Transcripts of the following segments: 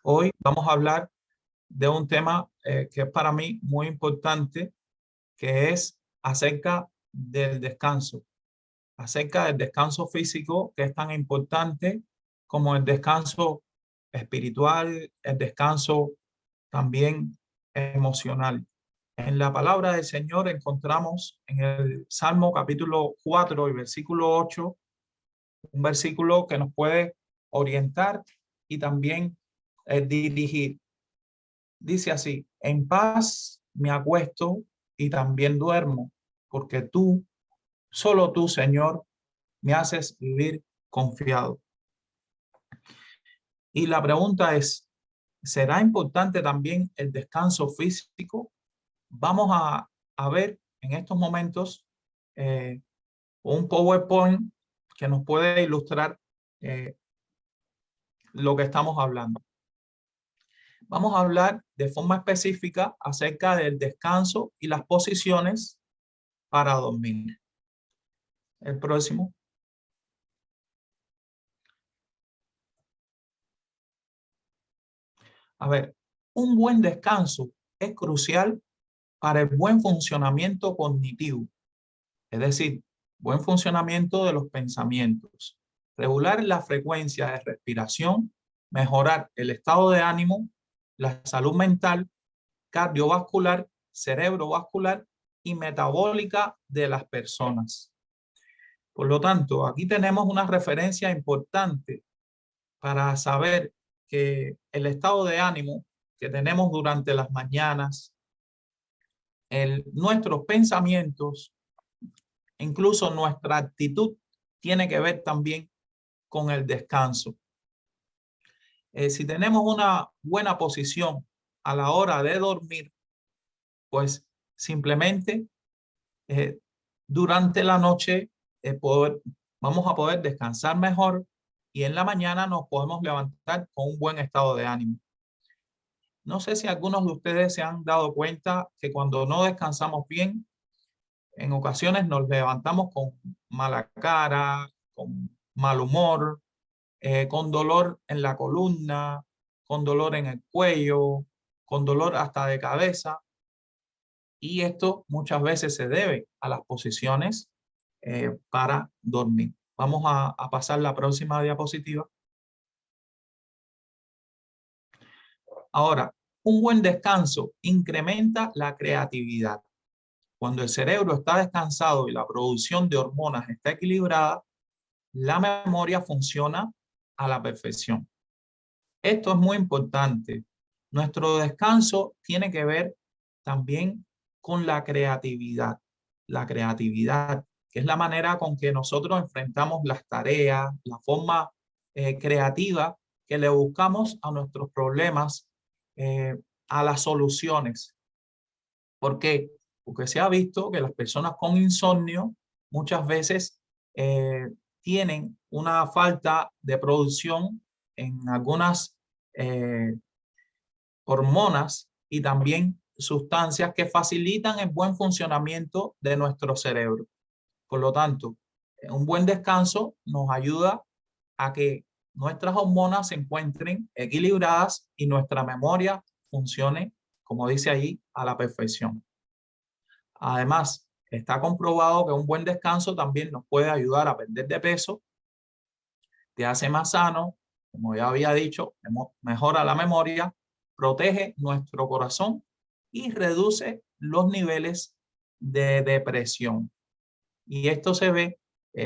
Hoy vamos a hablar de un tema que es para mí muy importante, que es acerca del descanso físico, que es tan importante como el descanso espiritual, el descanso también emocional. En la palabra del Señor encontramos en el Salmo capítulo 4 y versículo 8, un versículo que nos puede orientar y también dirigir. Dice así: en paz me acuesto y también duermo, porque tú, solo tú, Señor, me haces vivir confiado. Y la pregunta es, ¿será importante también el descanso físico? Vamos a ver en estos momentos eh, un PowerPoint que nos puede ilustrar eh, lo que estamos hablando. Vamos a hablar de forma específica acerca del descanso y las posiciones para dormir. El próximo. A ver, un buen descanso es crucial para el buen funcionamiento cognitivo, es decir, buen funcionamiento de los pensamientos, regular la frecuencia de respiración, mejorar el estado de ánimo, la salud mental, cardiovascular, cerebrovascular y metabólica de las personas. Por lo tanto, aquí tenemos una referencia importante para saber que el estado de ánimo que tenemos durante las mañanas, nuestros pensamientos, incluso nuestra actitud, tiene que ver también con el descanso. Si tenemos una buena posición a la hora de dormir, pues simplemente durante la noche vamos a poder descansar mejor y en la mañana nos podemos levantar con un buen estado de ánimo. No sé si algunos de ustedes se han dado cuenta que cuando no descansamos bien, en ocasiones nos levantamos con mala cara, con mal humor, con dolor en la columna, con dolor en el cuello, con dolor hasta de cabeza. Y esto muchas veces se debe a las posiciones para dormir. Vamos a pasar la próxima diapositiva. Ahora, un buen descanso incrementa la creatividad. Cuando el cerebro está descansado y la producción de hormonas está equilibrada, la memoria funciona a la perfección. Esto es muy importante. Nuestro descanso tiene que ver también con la creatividad. La creatividad, que es la manera con que nosotros enfrentamos las tareas, la forma creativa que le buscamos a nuestros problemas, a las soluciones. ¿Por qué? Porque se ha visto que las personas con insomnio muchas veces eh, tienen una falta de producción en algunas eh, hormonas y también sustancias que facilitan el buen funcionamiento de nuestro cerebro. Por lo tanto, un buen descanso nos ayuda a que nuestras hormonas se encuentren equilibradas y nuestra memoria funcione, como dice ahí, a la perfección. Además, está comprobado que un buen descanso también nos puede ayudar a perder de peso, te hace más sano, como ya había dicho, mejora la memoria, protege nuestro corazón y reduce los niveles de depresión. Y esto se ve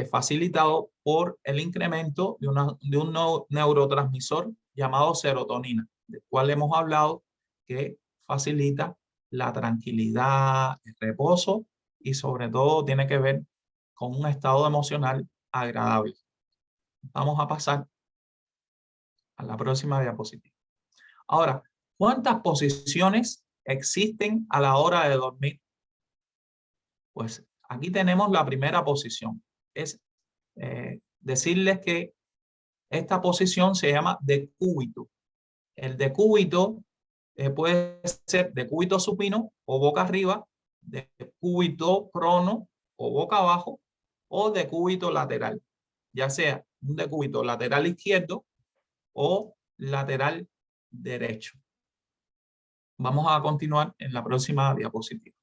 facilitado por el incremento de un neurotransmisor llamado serotonina, del cual hemos hablado, que facilita la tranquilidad, el reposo y sobre todo tiene que ver con un estado emocional agradable. Vamos a pasar a la próxima diapositiva. Ahora, ¿cuántas posiciones existen a la hora de dormir? Pues aquí tenemos la primera posición. Es decirles que esta posición se llama decúbito. El decúbito puede ser decúbito supino o boca arriba, decúbito prono o boca abajo, o decúbito lateral, ya sea un decúbito lateral izquierdo o lateral derecho. Vamos a continuar en la próxima diapositiva.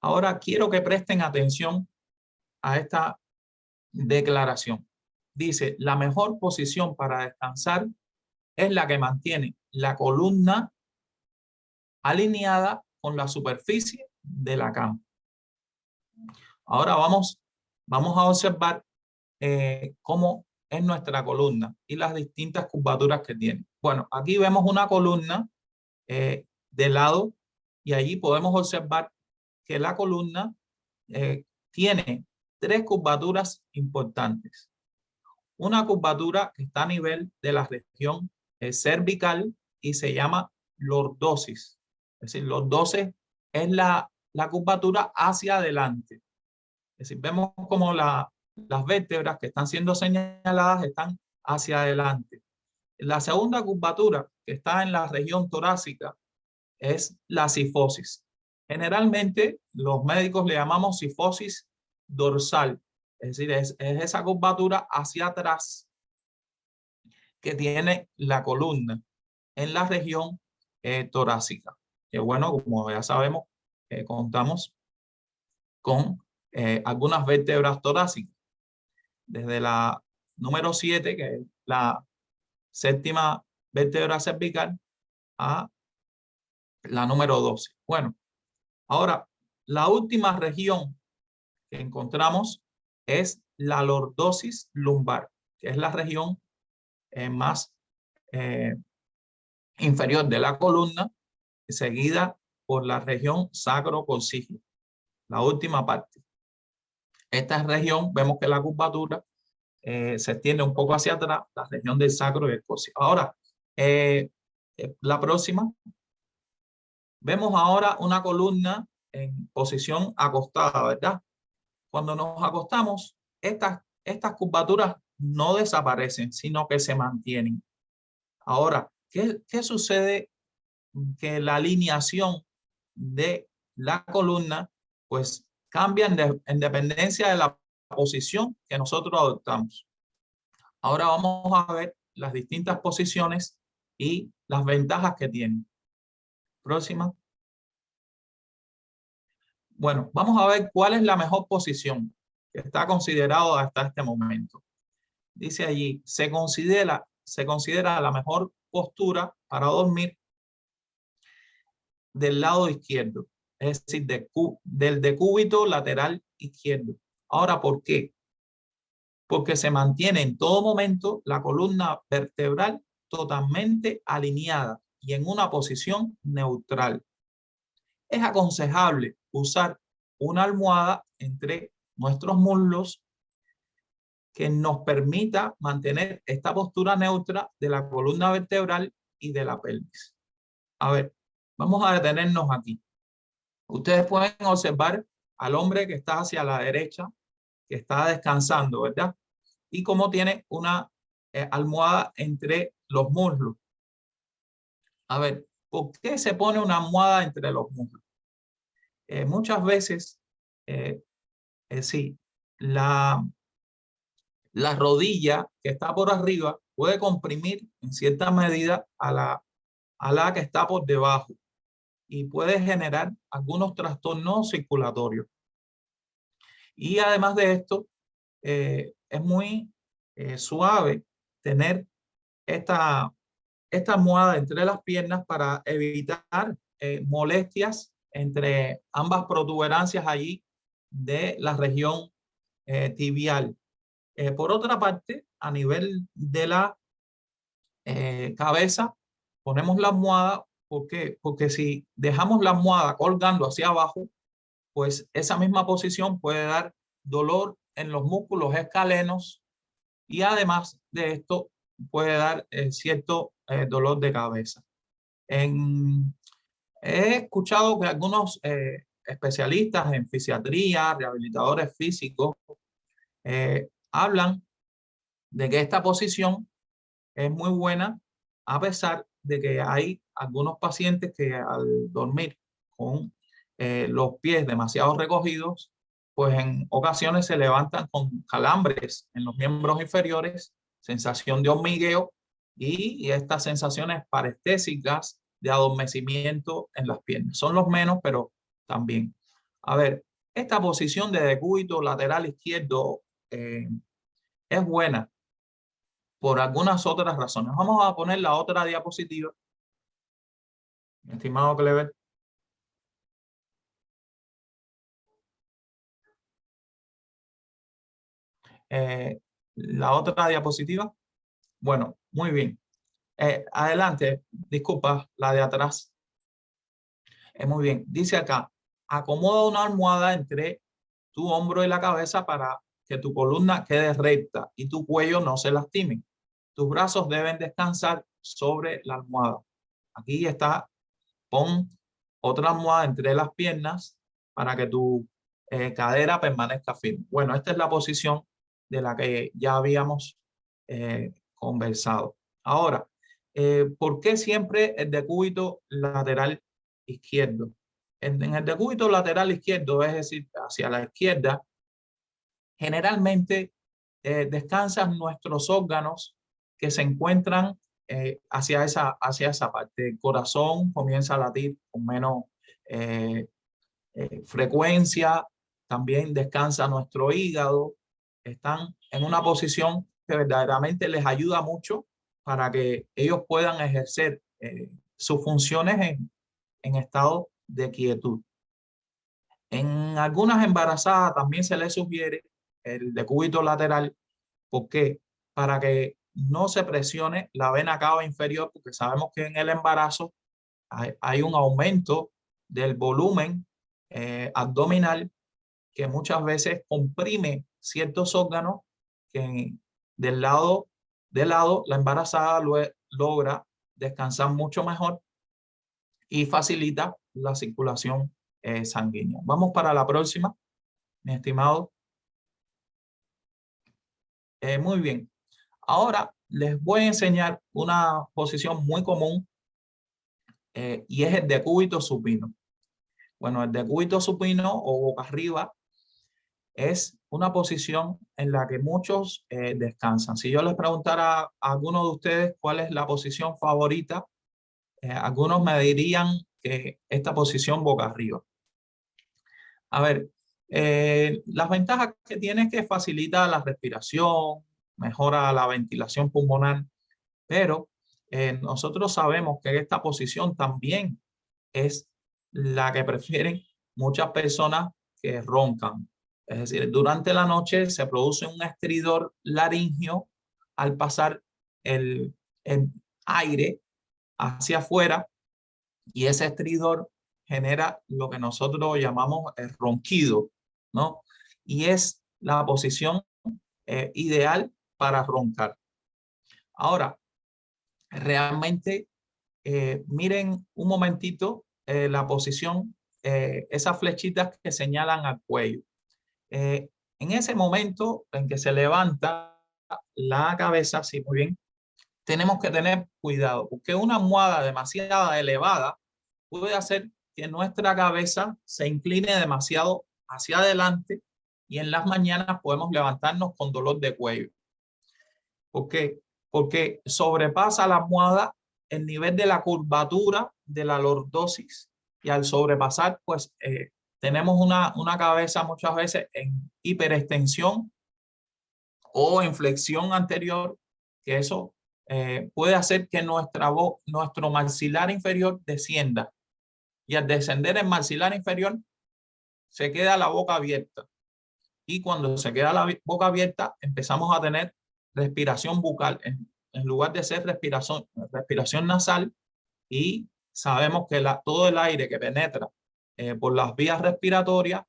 Ahora quiero que presten atención a esta declaración. Dice, la mejor posición para descansar es la que mantiene la columna alineada con la superficie de la cama. Ahora vamos a observar cómo es nuestra columna y las distintas curvaturas que tiene. Bueno, aquí vemos una columna de lado y allí podemos observar que la columna tiene tres curvaturas importantes. Una curvatura que está a nivel de la región cervical y se llama lordosis. Es decir, lordosis es la curvatura hacia adelante. Es decir, vemos como las vértebras que están siendo señaladas están hacia adelante. La segunda curvatura que está en la región torácica es la cifosis. Generalmente los médicos le llamamos cifosis dorsal. Es decir, es esa curvatura hacia atrás que tiene la columna en la región torácica. Que bueno, como ya sabemos, contamos con algunas vértebras torácicas. Desde la número 7, que es la séptima vértebra cervical, a la número 12. Bueno, ahora, la última región que encontramos es la lordosis lumbar, que es la región más inferior de la columna, seguida por la región sacrococcígea, la última parte. Esta región, vemos que la curvatura se extiende un poco hacia atrás, la región del sacro y el coxis. Ahora, la próxima, vemos ahora una columna en posición acostada, ¿verdad? Cuando nos acostamos, estas curvaturas no desaparecen, sino que se mantienen. Ahora, ¿qué sucede? Que la alineación de la columna pues cambia en dependencia de la posición que nosotros adoptamos. Ahora vamos a ver las distintas posiciones y las ventajas que tienen. Próxima. Bueno, vamos a ver cuál es la mejor posición que está considerado hasta este momento. Dice allí, se considera la mejor postura para dormir del lado izquierdo, es decir, del decúbito lateral izquierdo. Ahora, ¿por qué? Porque se mantiene en todo momento la columna vertebral totalmente alineada y en una posición neutral. Es aconsejable usar una almohada entre nuestros muslos que nos permita mantener esta postura neutra de la columna vertebral y de la pelvis. A ver, vamos a detenernos aquí. Ustedes pueden observar al hombre que está hacia la derecha, que está descansando, ¿verdad? Y cómo tiene una almohada entre los muslos. A ver, ¿por qué se pone una almohada entre los muslos? Muchas veces, sí, la rodilla que está por arriba puede comprimir en cierta medida a la que está por debajo y puede generar algunos trastornos circulatorios. Y además de esto, es muy suave tener esta almohada entre las piernas para evitar molestias entre ambas protuberancias allí de la región tibial. Por otra parte, a nivel de la cabeza, ponemos la almohada. ¿Por qué? Porque si dejamos la almohada colgando hacia abajo, pues esa misma posición puede dar dolor en los músculos escalenos y además de esto puede dar cierto dolor de cabeza. He escuchado que algunos especialistas en fisiatría, rehabilitadores físicos, hablan de que esta posición es muy buena a pesar de que hay algunos pacientes que al dormir con los pies demasiado recogidos pues en ocasiones se levantan con calambres en los miembros inferiores, sensación de hormigueo y estas sensaciones parestésicas de adormecimiento en las piernas. Son los menos, pero también. A ver, esta posición de decúbito lateral izquierdo es buena por algunas otras razones. Vamos a poner la otra diapositiva, mi estimado Clever. La otra diapositiva. Bueno, muy bien. Adelante, disculpa, la de atrás. Muy bien. Dice acá, acomoda una almohada entre tu hombro y la cabeza para que tu columna quede recta y tu cuello no se lastime. Tus brazos deben descansar sobre la almohada. Aquí está, pon otra almohada entre las piernas para que tu cadera permanezca firme. Bueno, esta es la posición de la que ya habíamos conversado. Ahora, ¿por qué siempre el decúbito lateral izquierdo? En el decúbito lateral izquierdo, es decir, hacia la izquierda, generalmente descansan nuestros órganos que se encuentran hacia esa parte. El corazón comienza a latir con menos frecuencia, también descansa nuestro hígado, están en una posición que verdaderamente les ayuda mucho para que ellos puedan ejercer sus funciones en estado de quietud. En algunas embarazadas también se les sugiere el decúbito lateral. ¿Por qué? Para que no se presione la vena cava inferior, porque sabemos que en el embarazo hay un aumento del volumen abdominal que muchas veces comprime ciertos órganos que de lado la embarazada logra descansar mucho mejor y facilita la circulación sanguínea. Vamos para la próxima, mi estimado. Muy bien. Ahora les voy a enseñar una posición muy común y es el decúbito supino. Bueno, el decúbito supino o boca arriba es una posición en la que muchos descansan. Si yo les preguntara a alguno de ustedes cuál es la posición favorita, algunos me dirían que esta posición boca arriba. A ver, las ventajas que tiene es que facilita la respiración, mejora la ventilación pulmonar, pero nosotros sabemos que esta posición también es la que prefieren muchas personas que roncan. Es decir, durante la noche se produce un estridor laringio al pasar el aire hacia afuera y ese estridor genera lo que nosotros llamamos el ronquido, ¿no? Y es la posición ideal para roncar. Ahora, realmente, miren un momentito la posición, esas flechitas que señalan al cuello. En ese momento en que se levanta la cabeza, sí, muy bien, tenemos que tener cuidado, porque una almohada demasiado elevada puede hacer que nuestra cabeza se incline demasiado hacia adelante y en las mañanas podemos levantarnos con dolor de cuello. ¿Por qué? Porque sobrepasa la almohada el nivel de la curvatura de la lordosis y al sobrepasar, pues tenemos una cabeza muchas veces en hiperextensión o en flexión anterior, que eso puede hacer que nuestro maxilar inferior descienda. Y al descender el maxilar inferior, se queda la boca abierta. Y cuando se queda la boca abierta, empezamos a tener respiración bucal en lugar de ser respiración nasal. Y sabemos que todo el aire que penetra por las vías respiratorias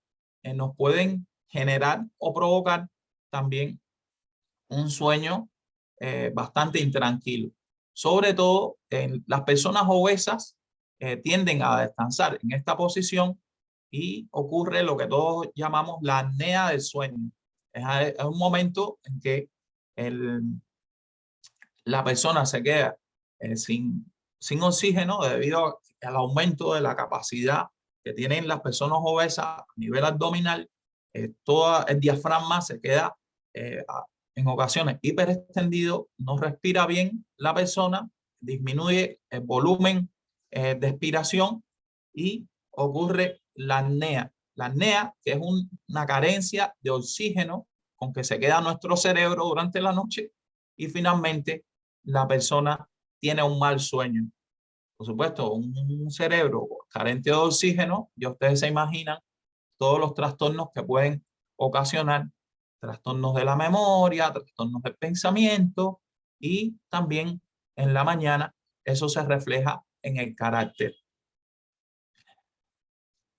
nos pueden generar o provocar también un sueño bastante intranquilo. Sobre todo, las personas obesas tienden a descansar en esta posición y ocurre lo que todos llamamos la apnea del sueño. Es un momento en que la persona se queda sin oxígeno debido al aumento de la capacidad que tienen las personas obesas a nivel abdominal todo el diafragma se queda en ocasiones hiperextendido, no respira bien la persona, disminuye el volumen de expiración y ocurre la apnea. La apnea, que es una carencia de oxígeno con que se queda nuestro cerebro durante la noche, y finalmente la persona tiene un mal sueño. Por supuesto, un cerebro carente de oxígeno, ya ustedes se imaginan todos los trastornos que pueden ocasionar, trastornos de la memoria, trastornos del pensamiento, y también en la mañana eso se refleja en el carácter.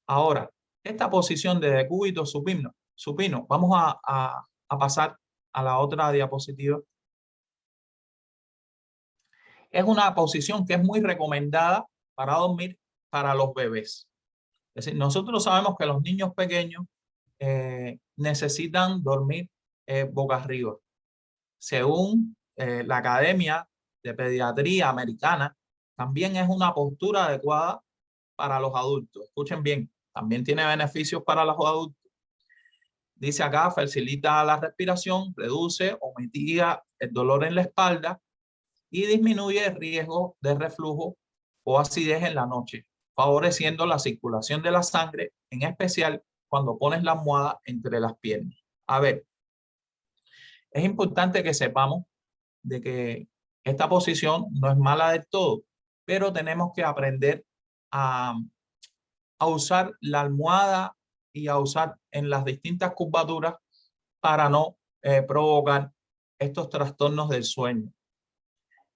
Ahora, esta posición de decúbito supino, vamos a pasar a la otra diapositiva. Es una posición que es muy recomendada para dormir para los bebés. Es decir, nosotros sabemos que los niños pequeños necesitan dormir boca arriba. Según la Academia de Pediatría Americana, también es una postura adecuada para los adultos. Escuchen bien, también tiene beneficios para los adultos. Dice acá, facilita la respiración, reduce o mitiga el dolor en la espalda y disminuye el riesgo de reflujo o acidez en la noche, favoreciendo la circulación de la sangre, en especial cuando pones la almohada entre las piernas. A ver, es importante que sepamos de que esta posición no es mala del todo, pero tenemos que aprender a, a usar la almohada y a usar en las distintas curvaturas para no provocar estos trastornos del sueño.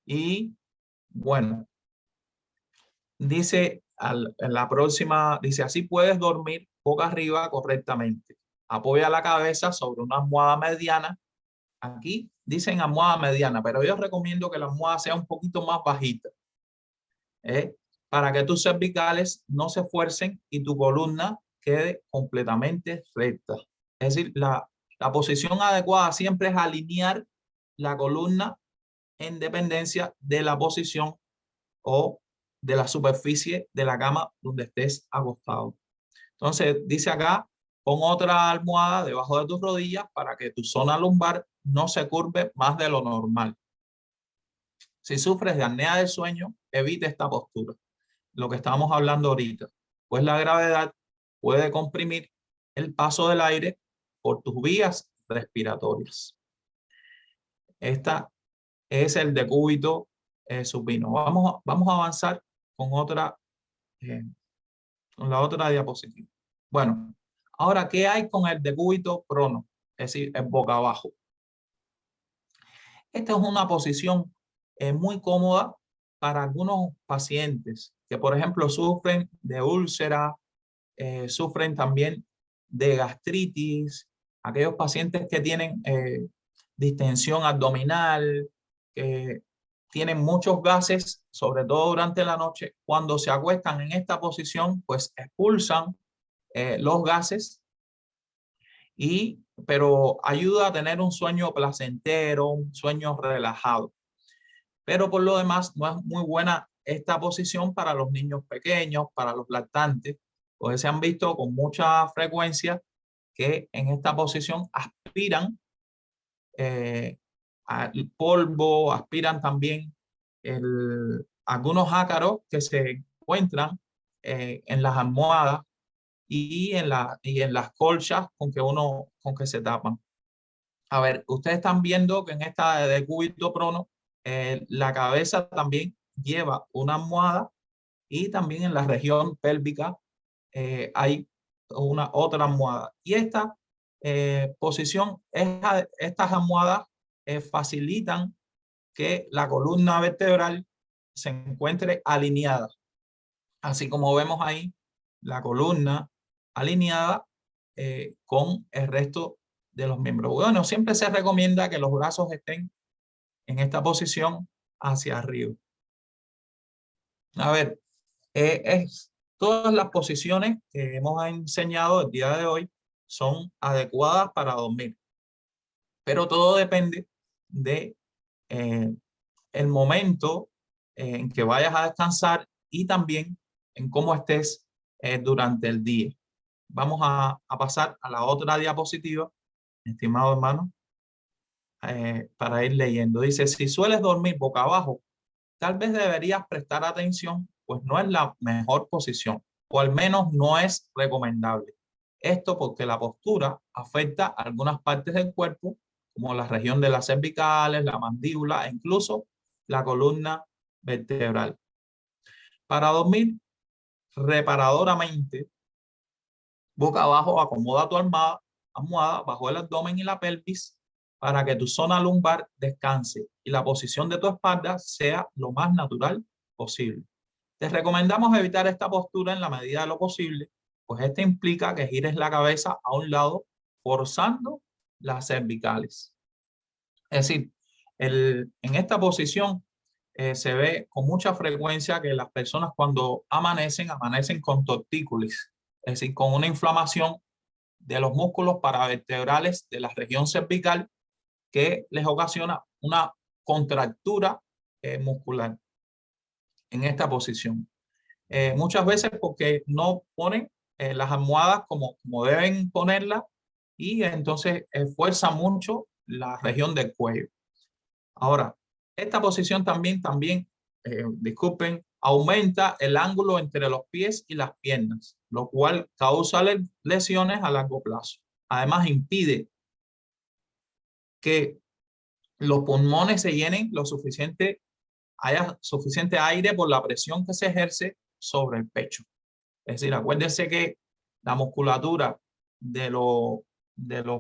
Y bueno, dice en la próxima, dice, así puedes dormir boca arriba correctamente. Apoya la cabeza sobre una almohada mediana. Aquí dicen almohada mediana, pero yo recomiendo que la almohada sea un poquito más bajita, para que tus cervicales no se esfuercen y tu columna quede completamente recta. Es decir, la posición adecuada siempre es alinear la columna en dependencia de la posición o de la superficie de la cama donde estés acostado. Entonces, dice acá, pon otra almohada debajo de tus rodillas para que tu zona lumbar no se curve más de lo normal. Si sufres de apnea del sueño, evita esta postura. Lo que estábamos hablando ahorita, pues la gravedad puede comprimir el paso del aire por tus vías respiratorias. Esta es el decúbito supino. Vamos a avanzar con con la otra diapositiva. Bueno, ahora, ¿qué hay con el decúbito prono? Es decir, el boca abajo. Esta es una posición muy cómoda para algunos pacientes que, por ejemplo, sufren de úlcera, sufren también de gastritis, aquellos pacientes que tienen distensión abdominal, que tienen muchos gases, sobre todo durante la noche. Cuando se acuestan en esta posición, pues expulsan los gases, pero ayuda a tener un sueño placentero, un sueño relajado. Pero por lo demás, no es muy buena esta posición para los niños pequeños, para los lactantes, pues se han visto con mucha frecuencia que en esta posición aspiran al polvo, aspiran también algunos ácaros que se encuentran en las almohadas y en las colchas con que se tapan. A ver, ustedes están viendo que en esta de cúbito prono, la cabeza también lleva una almohada y también en la región pélvica hay una otra almohada. Y esta posición, estas almohadas facilitan que la columna vertebral se encuentre alineada. Así como vemos ahí, la columna alineada con el resto de los miembros. Bueno, siempre se recomienda que los brazos estén en esta posición hacia arriba. A ver, todas las posiciones que hemos enseñado el día de hoy son adecuadas para dormir, pero todo depende de el momento en que vayas a descansar y también en cómo estés durante el día. vamos a pasar a la otra diapositiva, estimado hermano, para ir leyendo. Dice, si sueles dormir boca abajo, tal vez deberías prestar atención, pues no es la mejor posición, o al menos no es recomendable. Esto porque la postura afecta a algunas partes del cuerpo, como la región de las cervicales, la mandíbula e incluso la columna vertebral. Para dormir reparadoramente, boca abajo, acomoda tu almohada bajo el abdomen y la pelvis para que tu zona lumbar descanse y la posición de tu espalda sea lo más natural posible. Te recomendamos evitar esta postura en la medida de lo posible, pues esta implica que gires la cabeza a un lado, forzando las cervicales. Es decir, en esta posición se ve con mucha frecuencia que las personas cuando amanecen con tortícolis, es decir, con una inflamación de los músculos paravertebrales de la región cervical que les ocasiona una contractura muscular en esta posición. Muchas veces porque no ponen las almohadas como deben ponerlas y entonces fuerza mucho la región del cuello. Ahora, esta posición también disculpen, aumenta el ángulo entre los pies y las piernas, lo cual causa lesiones a largo plazo. Además, impide que los pulmones se llenen lo suficiente, haya suficiente aire por la presión que se ejerce sobre el pecho. Es decir, acuérdense que la musculatura de los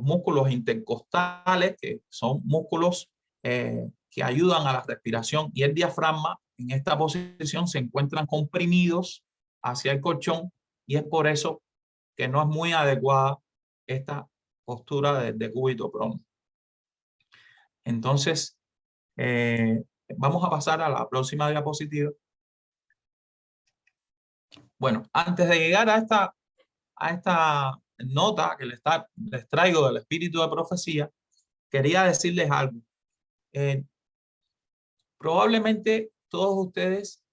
músculos intercostales, que son músculos que ayudan a la respiración, y el diafragma en esta posición se encuentran comprimidos hacia el colchón y es por eso que no es muy adecuada esta postura de cúbito prono. Entonces, vamos a pasar a la próxima diapositiva. Bueno, antes de llegar a esta nota que les traigo del espíritu de profecía, quería decirles algo. Probablemente todos ustedes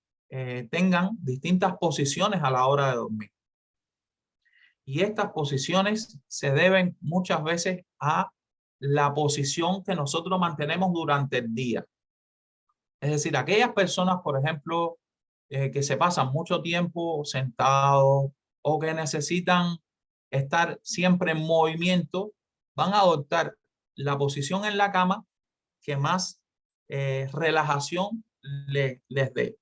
tengan distintas posiciones a la hora de dormir. Y estas posiciones se deben muchas veces a la posición que nosotros mantenemos durante el día. Es decir, aquellas personas, por ejemplo, que se pasan mucho tiempo sentados o que necesitan estar siempre en movimiento, van a adoptar la posición en la cama que más relajación les dé,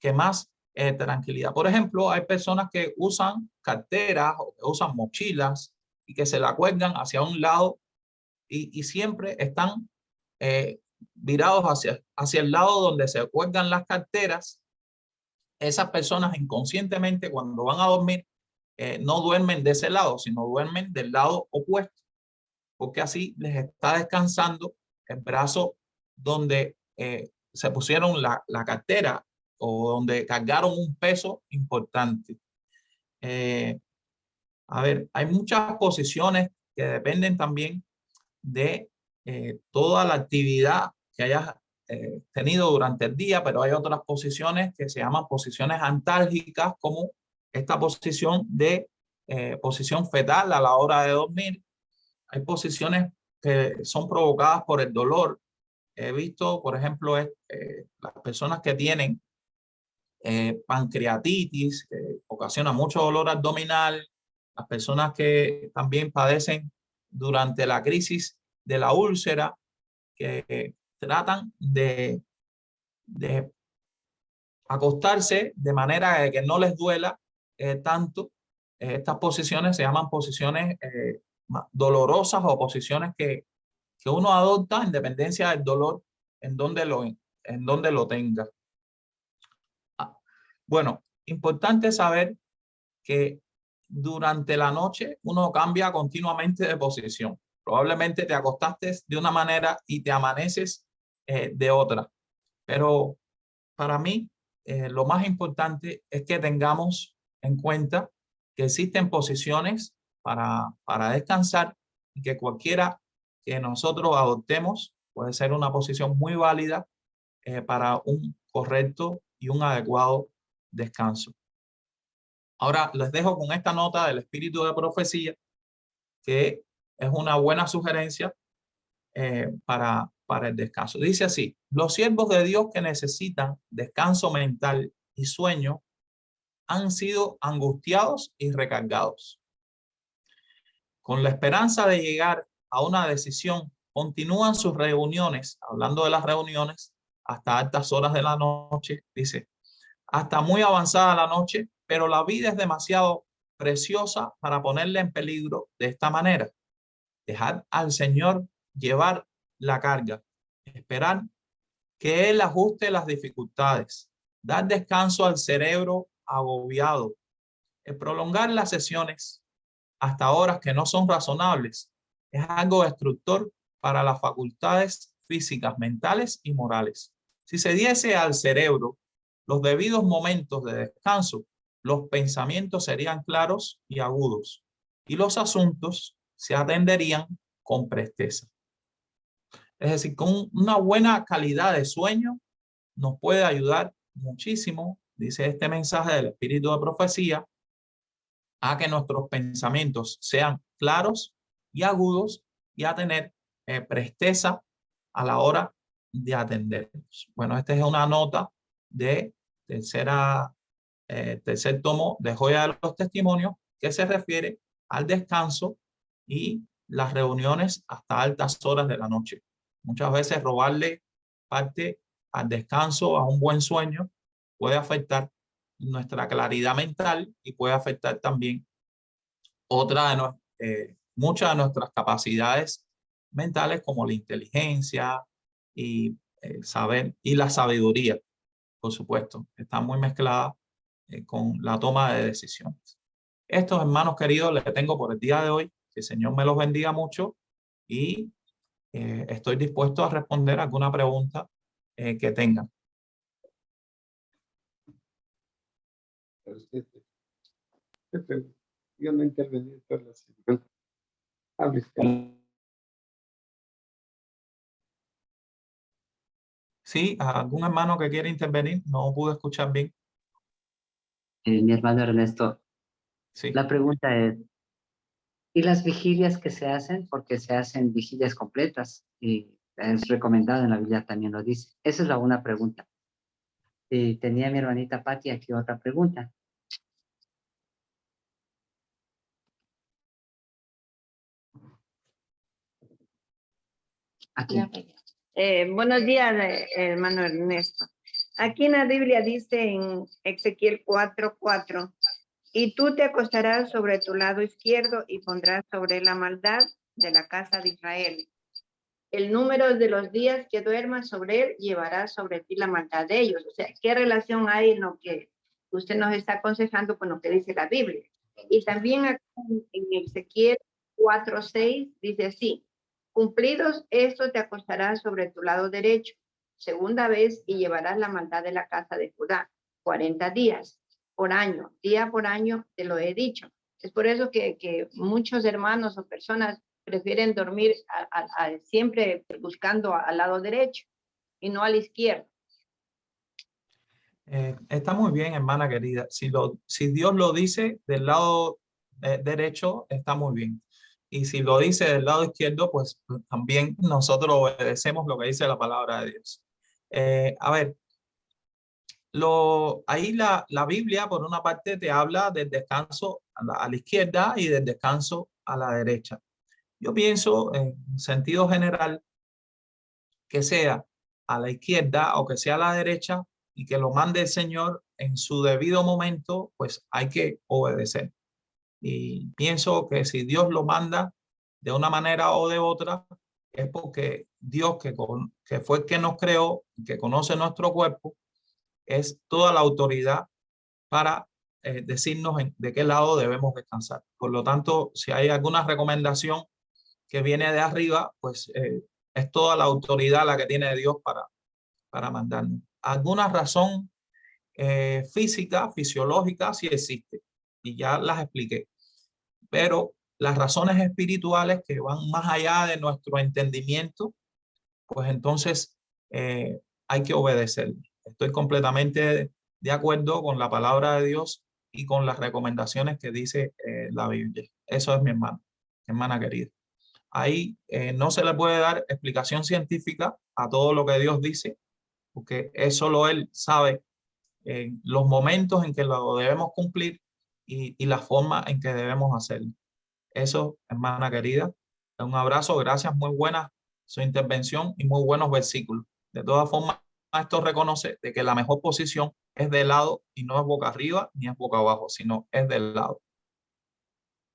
que más tranquilidad. Por ejemplo, hay personas que usan carteras o que usan mochilas y que se la cuelgan hacia un lado y siempre están virados hacia el lado donde se cuelgan las carteras. Esas personas inconscientemente cuando van a dormir no duermen de ese lado, sino duermen del lado opuesto, porque así les está descansando el brazo donde se pusieron la cartera o donde cargaron un peso importante. A ver, hay muchas posiciones que dependen también de toda la actividad que hayas tenido durante el día, pero hay otras posiciones que se llaman posiciones antálgicas, como esta posición de posición fetal a la hora de dormir. Hay posiciones que son provocadas por el dolor. He visto, por ejemplo, las personas que tienen pancreatitis, que ocasiona mucho dolor abdominal, las personas que también padecen durante la crisis de la úlcera, que tratan de acostarse de manera que no les duela tanto. Estas posiciones se llaman posiciones dolorosas o posiciones que uno adopta en dependencia del dolor en donde lo tenga. Bueno, importante saber que durante la noche uno cambia continuamente de posición. Probablemente te acostaste de una manera y te amaneces de otra. Pero para mí, lo más importante es que tengamos en cuenta que existen posiciones para descansar y que cualquiera que nosotros adoptemos puede ser una posición muy válida para un correcto y un adecuado descanso. Ahora les dejo con esta nota del espíritu de profecía, que es una buena sugerencia para el descanso. Dice así: los siervos de Dios que necesitan descanso mental y sueño han sido angustiados y recargados. Con la esperanza de llegar a una decisión, continúan sus reuniones, hablando de las reuniones, hasta altas horas de la noche, dice, hasta muy avanzada la noche, pero la vida es demasiado preciosa para ponerla en peligro de esta manera. Dejar al Señor llevar la carga, esperar que Él ajuste las dificultades, dar descanso al cerebro agobiado, el prolongar las sesiones hasta horas que no son razonables, es algo destructor para las facultades físicas, mentales y morales. Si se diese al cerebro los debidos momentos de descanso, los pensamientos serían claros y agudos, y los asuntos se atenderían con presteza. Es decir, con una buena calidad de sueño nos puede ayudar muchísimo, dice este mensaje del espíritu de profecía, a que nuestros pensamientos sean claros y agudos y a tener presteza a la hora de atendernos. Bueno, esta es una nota de tercer tomo de Joya de los Testimonios, que se refiere al descanso y las reuniones hasta altas horas de la noche. Muchas veces robarle parte al descanso, a un buen sueño, puede afectar nuestra claridad mental y puede afectar también muchas de nuestras capacidades mentales, como la inteligencia y saber y la sabiduría, por supuesto, está muy mezclada con la toma de decisiones. Estos, hermanos queridos, les tengo por el día de hoy. Que el Señor me los bendiga mucho y estoy dispuesto a responder alguna pregunta que tengan. Yo no intervení en todas las Sí, algún hermano que quiera intervenir, no pude escuchar bien. Mi hermano Ernesto, Sí. la pregunta es, ¿y las vigilias que se hacen? Porque se hacen vigilias completas y es recomendado en la Biblia, también lo dice. Esa es la una pregunta. Y tenía mi hermanita Patti aquí otra pregunta. Aquí. Buenos días, hermano Ernesto. Aquí en la Biblia dice en Ezequiel 4:4, y tú te acostarás sobre tu lado izquierdo y pondrás sobre la maldad de la casa de Israel. El número de los días que duermas sobre él llevará sobre ti la maldad de ellos. O sea, ¿qué relación hay en lo que usted nos está aconsejando con lo que dice la Biblia? Y también aquí en Ezequiel 4:6 dice así: cumplidos estos te acostarás sobre tu lado derecho, segunda vez, y llevarás la maldad de la casa de Judá, 40 días por año, día por año, te lo he dicho. Es por eso que muchos hermanos o personas prefieren dormir siempre buscando al lado derecho y no al izquierdo. Está muy bien, hermana querida. Si Dios lo dice del lado derecho, está muy bien. Y si lo dice del lado izquierdo, pues también nosotros obedecemos lo que dice la palabra de Dios. A ver, ahí la Biblia, por una parte, te habla del descanso a la izquierda y del descanso a la derecha. Yo pienso, en sentido general, que sea a la izquierda o que sea a la derecha y que lo mande el Señor en su debido momento, pues hay que obedecer. Y pienso que si Dios lo manda de una manera o de otra, es porque Dios, que fue el que nos creó, que conoce nuestro cuerpo, es toda la autoridad para decirnos de qué lado debemos descansar. Por lo tanto, si hay alguna recomendación que viene de arriba, pues es toda la autoridad la que tiene Dios para mandarnos. Alguna razón física, fisiológica, sí existe, y ya las expliqué. Pero las razones espirituales que van más allá de nuestro entendimiento, pues entonces hay que obedecer. Estoy completamente de acuerdo con la palabra de Dios y con las recomendaciones que dice la Biblia. Eso es mi hermana querida. Ahí no se le puede dar explicación científica a todo lo que Dios dice, porque solo Él sabe los momentos en que lo debemos cumplir y la forma en que debemos hacerlo. Eso, hermana querida, un abrazo, gracias, muy buena su intervención y muy buenos versículos. De todas formas, esto reconoce de que la mejor posición es de lado y no es boca arriba ni es boca abajo, sino es del lado.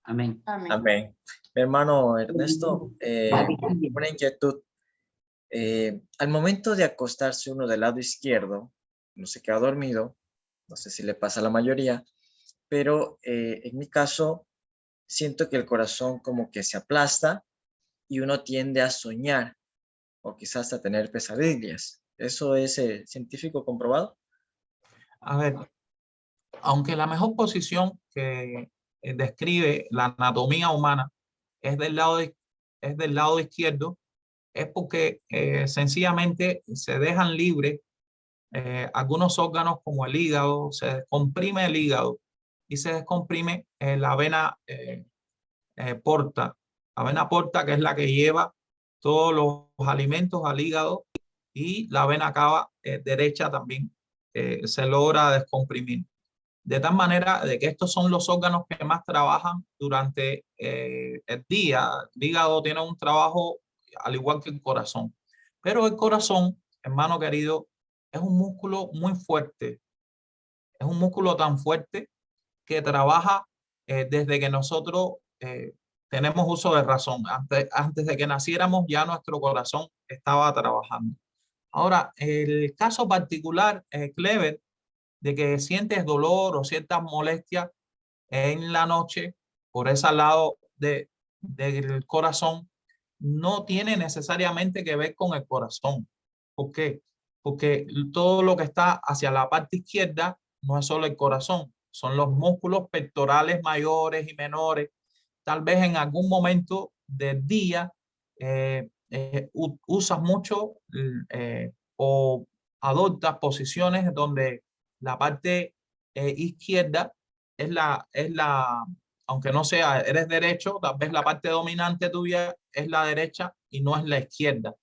Amén. Amén. Amén. Mi hermano Ernesto, una inquietud. Al momento de acostarse uno del lado izquierdo, no se queda dormido, no sé si le pasa a la mayoría, pero en mi caso siento que el corazón como que se aplasta y uno tiende a soñar o quizás a tener pesadillas. ¿Eso es científico comprobado? A ver, aunque la mejor posición que describe la anatomía humana es del lado izquierdo, es porque sencillamente se dejan libres algunos órganos como el hígado, se descomprime el hígado y se descomprime la vena porta. La vena porta, que es la que lleva todos los alimentos al hígado, y la vena cava derecha también se logra descomprimir. De tal manera de que estos son los órganos que más trabajan durante el día. El hígado tiene un trabajo al igual que el corazón. Pero el corazón, hermano querido, es un músculo muy fuerte. Es un músculo tan fuerte que trabaja desde que nosotros tenemos uso de razón. Antes de que naciéramos ya nuestro corazón estaba trabajando. Ahora, el caso particular, Clever, de que sientes dolor o ciertas molestias en la noche por ese lado del corazón, no tiene necesariamente que ver con el corazón. ¿Por qué? Porque todo lo que está hacia la parte izquierda no es solo el corazón, son los músculos pectorales mayores y menores. Tal vez en algún momento del día usas mucho o adoptas posiciones donde la parte izquierda aunque no sea, eres derecho, tal vez la parte dominante tuya es la derecha y no es la izquierda.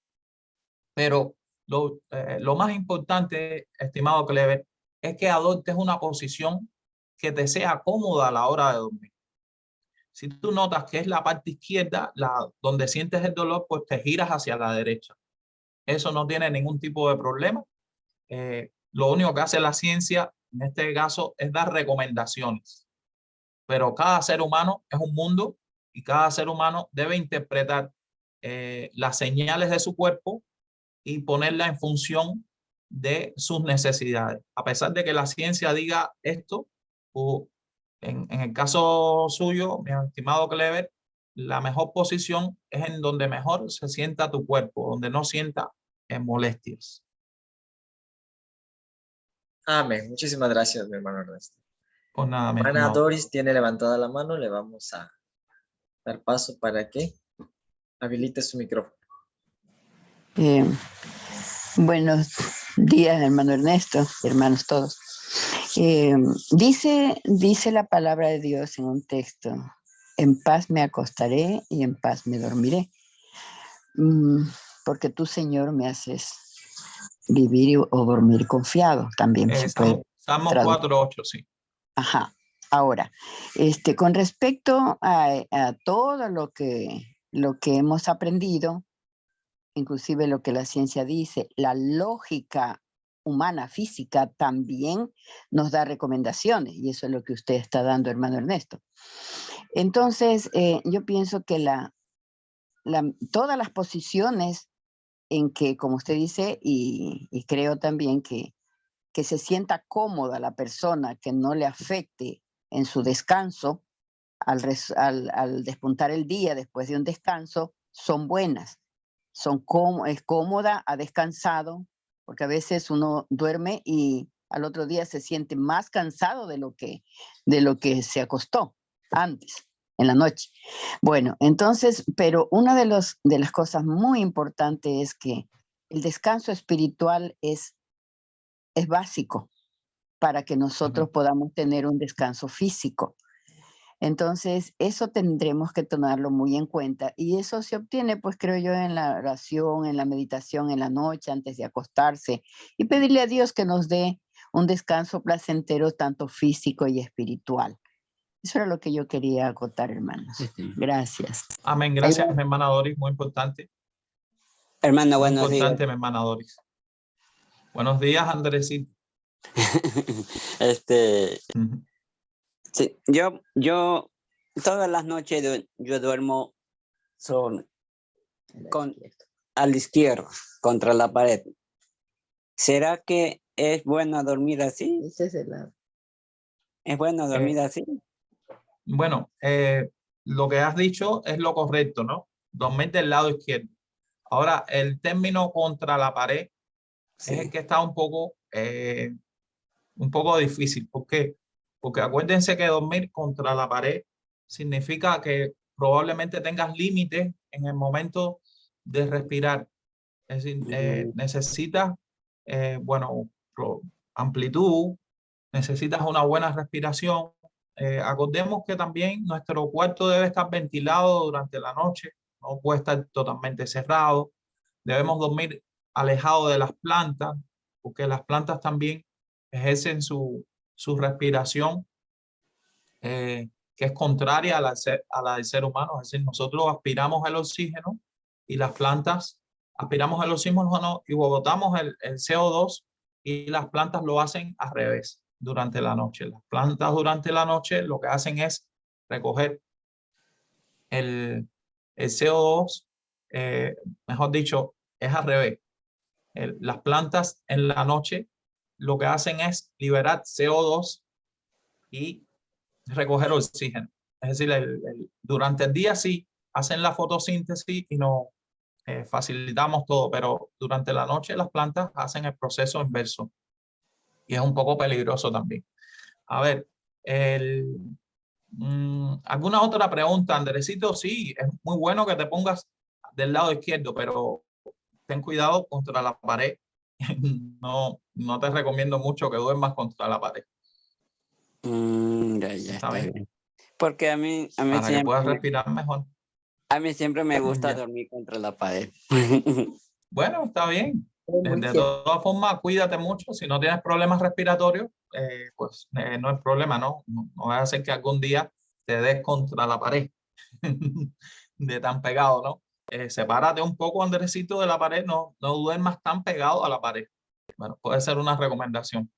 Pero lo más importante, estimado Clever, es que adoptes una posición que te sea cómoda a la hora de dormir. Si tú notas que es la parte izquierda, donde sientes el dolor, pues te giras hacia la derecha. Eso no tiene ningún tipo de problema. Lo único que hace la ciencia, en este caso, es dar recomendaciones. Pero cada ser humano es un mundo y cada ser humano debe interpretar las señales de su cuerpo y ponerla en función de sus necesidades. A pesar de que la ciencia diga esto, o en el caso suyo, mi estimado Clever, la mejor posición es en donde mejor se sienta tu cuerpo, donde no sienta molestias. Amén. Muchísimas gracias, mi hermano Ernesto. Pues nada, mi Hermana estimado. Doris tiene levantada la mano, le vamos a dar paso para que habilite su micrófono. Buenos días, hermano Ernesto, hermanos todos. Dice la palabra de Dios en un texto: en paz me acostaré y en paz me dormiré. Porque tú, Señor, me haces vivir o dormir confiado. También se puede Salmo traducir. 4:8, sí. Ajá. Ahora, con respecto a todo lo que hemos aprendido, inclusive lo que la ciencia dice, la lógica humana, física, también nos da recomendaciones, y eso es lo que usted está dando, hermano Ernesto. Entonces, yo pienso que todas las posiciones en que, como usted dice, y creo también que se sienta cómoda la persona, que no le afecte en su descanso, al despuntar el día después de un descanso, son buenas. Es cómoda, ha descansado, porque a veces uno duerme y al otro día se siente más cansado de lo que se acostó antes, en la noche. Bueno, entonces, pero una de las cosas muy importantes es que el descanso espiritual es básico para que nosotros podamos tener un descanso físico. Entonces, eso tendremos que tomarlo muy en cuenta y eso se obtiene, pues creo yo, en la oración, en la meditación, en la noche, antes de acostarse y pedirle a Dios que nos dé un descanso placentero, tanto físico y espiritual. Eso era lo que yo quería acotar, hermanos. Gracias. Amén. Gracias, mi hermana Doris. Muy importante. Hermano, Muy buenos días. importante, mi hermana Doris. Buenos días, Andresito. Ujú. Sí, yo todas las noches yo duermo a la izquierda, contra la pared. ¿Será que es bueno dormir así? Ese es el lado. ¿Es bueno dormir así? Bueno, lo que has dicho es lo correcto, ¿no? Dormir del lado izquierdo. Ahora, el término contra la pared Sí. es el que está un poco difícil. ¿Por qué? Porque acuérdense que dormir contra la pared significa que probablemente tengas límites en el momento de respirar. Es decir, necesitas, bueno, amplitud, necesitas una buena respiración. Acordemos que también nuestro cuarto debe estar ventilado durante la noche, no puede estar totalmente cerrado. Debemos dormir alejado de las plantas, porque las plantas también ejercen su respiración, que es contraria a la del ser humano. Es decir, nosotros aspiramos el oxígeno y las plantas aspiramos el oxígeno y botamos el CO2 y las plantas lo hacen al revés durante la noche. Las plantas durante la noche lo que hacen es recoger el CO2, mejor dicho, es al revés. Las plantas en la noche lo que hacen es liberar CO2 y recoger oxígeno. Es decir, durante el día sí hacen la fotosíntesis y nos facilitamos todo, pero durante la noche las plantas hacen el proceso inverso y es un poco peligroso también. A ver, ¿alguna otra pregunta, Andresito? Sí, es muy bueno que te pongas del lado izquierdo, pero ten cuidado contra la pared. No te recomiendo mucho que duermas contra la pared. Ya ¿Está está bien? bien. Porque a mí Para que puedas siempre, respirar mejor. a mí siempre me gusta Ya. dormir contra la pared. Bueno, está bien. Muy De cierto. todas formas, cuídate mucho. Si no tienes problemas respiratorios, pues no es problema, ¿no? No va a hacer que algún día te des contra la pared de tan pegado, ¿no? Sepárate un poco, Andresito, de la pared. No duermas tan pegado a la pared. Bueno, puede ser una recomendación.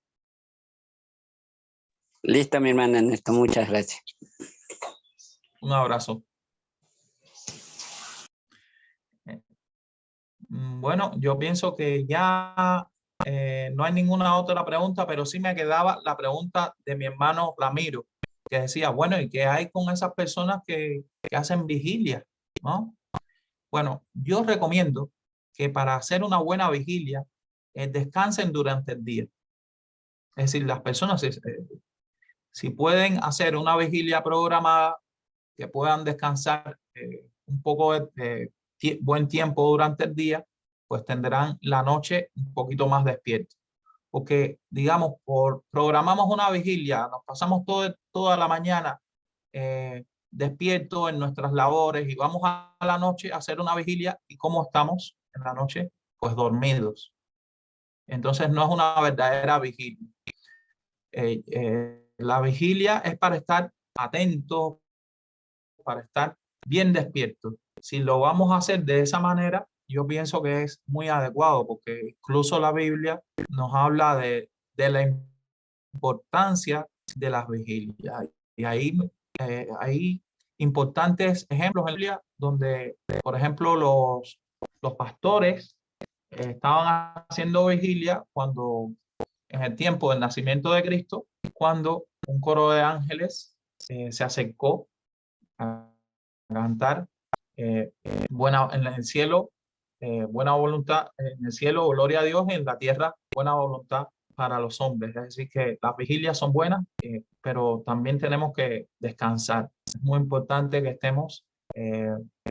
Listo, mi hermano Ernesto, muchas gracias. Un abrazo. Bueno, yo pienso que ya no hay ninguna otra pregunta, pero sí me quedaba la pregunta de mi hermano Ramiro, que decía, bueno, ¿y qué hay con esas personas que hacen vigilia? ¿No? Bueno, yo recomiendo que para hacer una buena vigilia, descansen durante el día. Es decir, las personas, si pueden hacer una vigilia programada, que puedan descansar un poco de buen tiempo durante el día, pues tendrán la noche un poquito más despierta. Porque, digamos, programamos una vigilia, nos pasamos toda la mañana despiertos en nuestras labores y vamos a la noche a hacer una vigilia. ¿Y cómo estamos en la noche? Pues dormidos. Entonces no es una verdadera vigilia. La vigilia es para estar atentos, para estar bien despiertos. Si lo vamos a hacer de esa manera, yo pienso que es muy adecuado, porque incluso la Biblia nos habla de la importancia de las vigilias. Y ahí hay importantes ejemplos en la Biblia donde, por ejemplo, los pastores estaban haciendo vigilia cuando, en el tiempo del nacimiento de Cristo, cuando un coro de ángeles se acercó a cantar buena en el cielo, buena voluntad en el cielo, gloria a Dios, y en la tierra, buena voluntad para los hombres. Es decir, que las vigilias son buenas, pero también tenemos que descansar. Es muy importante que estemos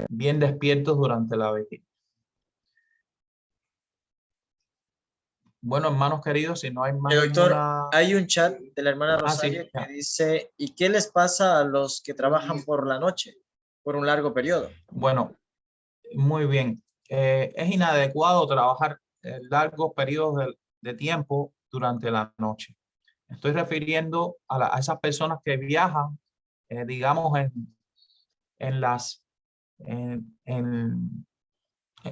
bien despiertos durante la vigilia. Bueno, hermanos queridos, si no hay más Doctor, ninguna... hay un chat de la hermana Ah, sí, Rosario ya. que dice, ¿y qué les pasa a los que trabajan por la noche, por un largo periodo? Bueno, muy bien. Es inadecuado trabajar largos periodos de tiempo durante la noche. Estoy refiriendo a esas personas que viajan, digamos, en las en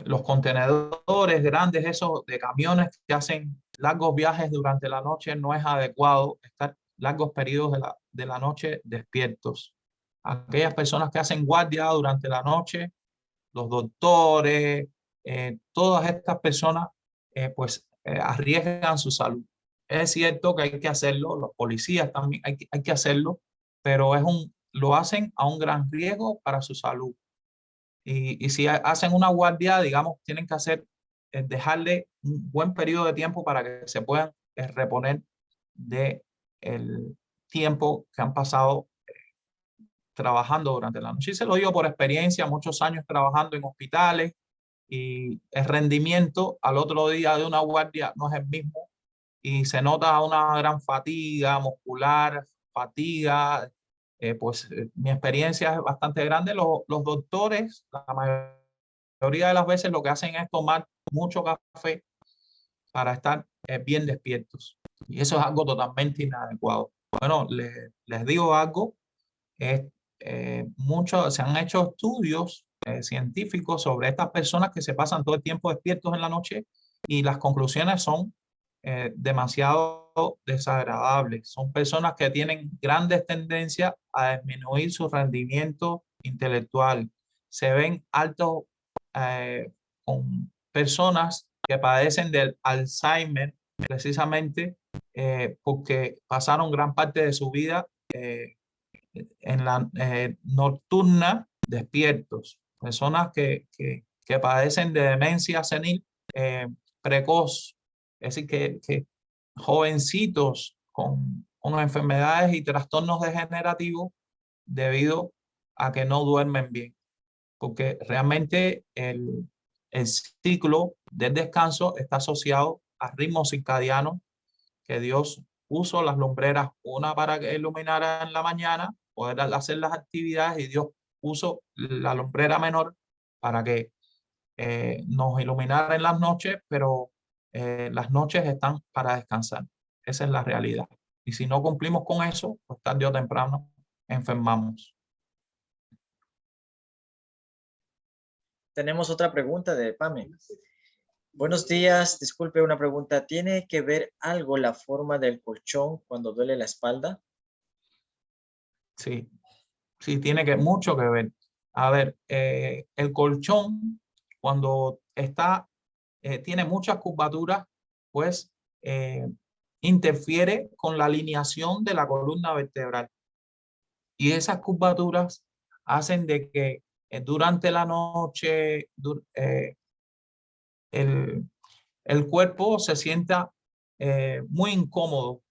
los contenedores grandes, esos de camiones que hacen largos viajes durante la noche. No es adecuado estar largos periodos de la noche despiertos. Aquellas personas que hacen guardia durante la noche, los doctores, todas estas personas, arriesgan su salud. Es cierto que hay que hacerlo, los policías también hay que hacerlo, pero lo hacen a un gran riesgo para su salud. Y si hacen una guardia, digamos, tienen que dejarle un buen periodo de tiempo para que se puedan reponer de el tiempo que han pasado trabajando durante la noche. Y se lo digo por experiencia, muchos años trabajando en hospitales, y el rendimiento al otro día de una guardia no es el mismo, y se nota una gran fatiga muscular, fatiga. Mi experiencia es bastante grande. Los doctores, la mayoría de las veces lo que hacen es tomar mucho café para estar bien despiertos. Y eso es algo totalmente inadecuado. Bueno, les digo algo, se han hecho estudios científicos sobre estas personas que se pasan todo el tiempo despiertos en la noche, y las conclusiones son demasiado desagradables. Son personas que tienen grandes tendencias a disminuir su rendimiento intelectual. Se ven altos con personas que padecen del Alzheimer, precisamente porque pasaron gran parte de su vida en la nocturna despiertos. Personas que padecen de demencia senil precoz. Es decir, que jovencitos con enfermedades y trastornos degenerativos debido a que no duermen bien. Porque realmente el ciclo del descanso está asociado a ritmos circadianos que Dios puso las lumbreras, una para que iluminara en la mañana, poder hacer las actividades, y Dios puso la lumbrera menor para que nos iluminara en las noches, pero las noches están para descansar. Esa es la realidad. Y si no cumplimos con eso, pues tarde o temprano enfermamos. Tenemos otra pregunta de Pame. Buenos días, disculpe una pregunta. ¿Tiene que ver algo la forma del colchón cuando duele la espalda? Sí, sí, tiene mucho que ver. A ver, el colchón, cuando tiene muchas curvaturas, pues interfiere con la alineación de la columna vertebral. Y esas curvaturas hacen de que durante la noche el cuerpo se sienta muy incómodo.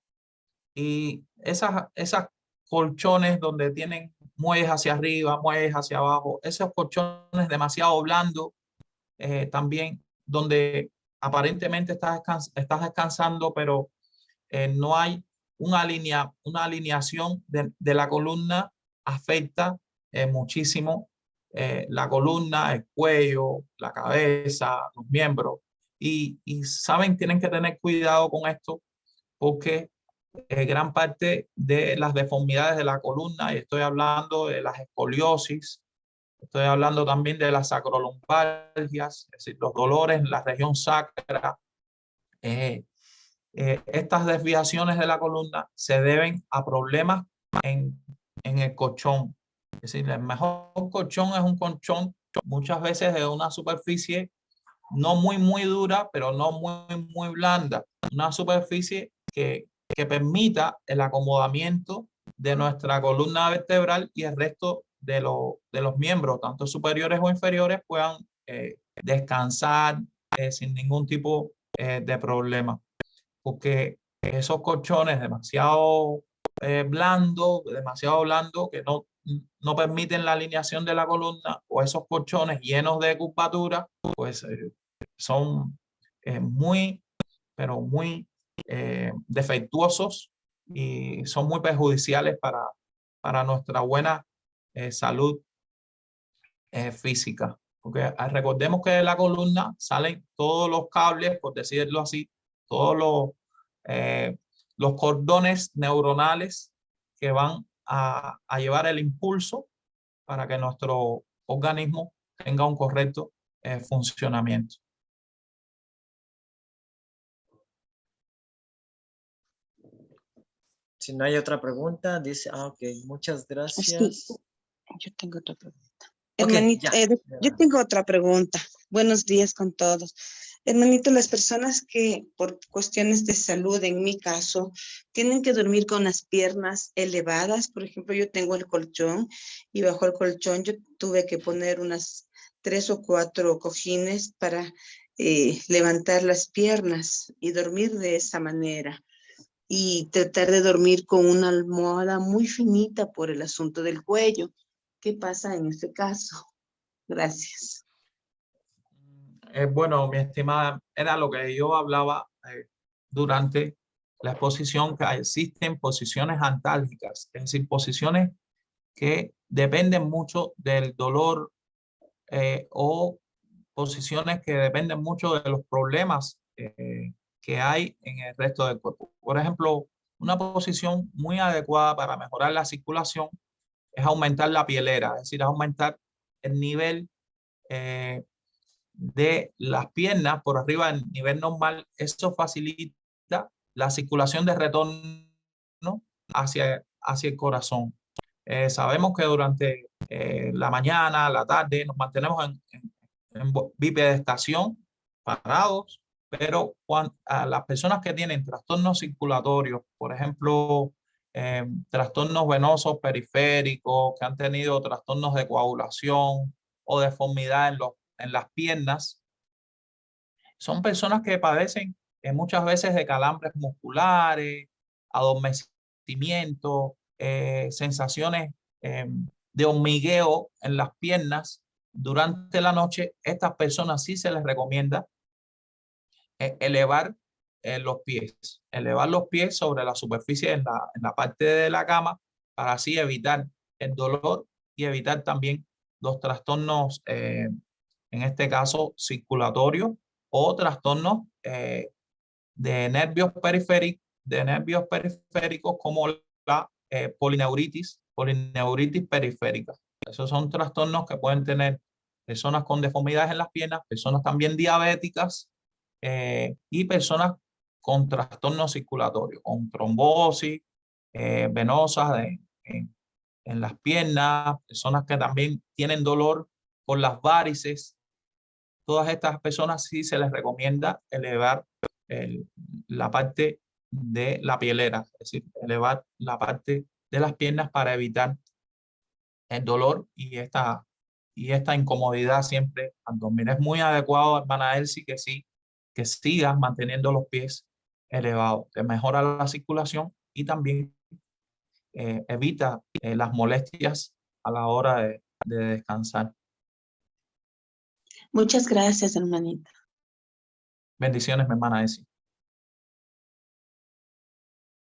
Y esas colchones donde tienen muelles hacia arriba, muelles hacia abajo, esos colchones demasiado blandos, también donde aparentemente estás descansando, pero no hay una alineación de la columna, afecta muchísimo la columna, el cuello, la cabeza, los miembros. Y saben, tienen que tener cuidado con esto, porque gran parte de las deformidades de la columna, y estoy hablando de las escoliosis, estoy hablando también de las sacrolumbalgias, es decir, los dolores en la región sacra. Estas desviaciones de la columna se deben a problemas en el colchón. Es decir, el mejor colchón es un colchón muchas veces de una superficie no muy dura, pero no muy blanda. Una superficie que permita el acomodamiento de nuestra columna vertebral, y el resto de los miembros, tanto superiores o inferiores, puedan descansar sin ningún tipo de problema. Porque esos colchones demasiado blando, que no permiten la alineación de la columna, o esos colchones llenos de curvatura, pues son muy pero muy defectuosos y son muy perjudiciales para nuestra buena salud física. Porque recordemos que de la columna salen todos los cables, por decirlo así, todos los cordones neuronales que van a llevar el impulso para que nuestro organismo tenga un correcto funcionamiento. Si no hay otra pregunta, dice, ok, muchas gracias. Sí, yo tengo otra pregunta. Ok, Hermanito, ya. yo tengo otra pregunta. Buenos días con todos. Hermanito, las personas que por cuestiones de salud, en mi caso, tienen que dormir con las piernas elevadas. Por ejemplo, yo tengo el colchón y bajo el colchón yo tuve que poner unas 3 o 4 cojines para levantar las piernas y dormir de esa manera. Y tratar de dormir con una almohada muy finita por el asunto del cuello. ¿Qué pasa en este caso? Gracias. Bueno, mi estimada, era lo que yo hablaba durante la exposición, que existen posiciones antálgicas, es decir, posiciones que dependen mucho del dolor o posiciones que dependen mucho de los problemas que hay en el resto del cuerpo. Por ejemplo, una posición muy adecuada para mejorar la circulación es aumentar la pielera, es decir, aumentar el nivel de las piernas por arriba del nivel normal. Eso facilita la circulación de retorno hacia el corazón. Sabemos que durante la mañana, la tarde, nos mantenemos en bipedestación, parados, pero a las personas que tienen trastornos circulatorios, por ejemplo, trastornos venosos periféricos, que han tenido trastornos de coagulación o deformidad en las piernas, son personas que padecen muchas veces de calambres musculares, adormecimiento, sensaciones de hormigueo en las piernas durante la noche. Estas personas sí se les recomienda elevar los pies sobre la superficie en la parte de la cama para así evitar el dolor y evitar también los trastornos, en este caso circulatorios o trastornos de nervios periféricos como la polineuritis periférica. Esos son trastornos que pueden tener personas con deformidades en las piernas, personas también diabéticas y personas con trastornos circulatorios, con trombosis venosas en las piernas, personas que también tienen dolor por las varices. Todas estas personas sí se les recomienda elevar la parte de la pielera, es decir, elevar la parte de las piernas para evitar el dolor y esta incomodidad siempre al dormir. Es muy adecuado, hermana Elsie, que sigas manteniendo los pies elevados, que mejora la circulación y también evita las molestias a la hora de descansar. Muchas gracias, hermanita. Bendiciones, mi hermana Elsie.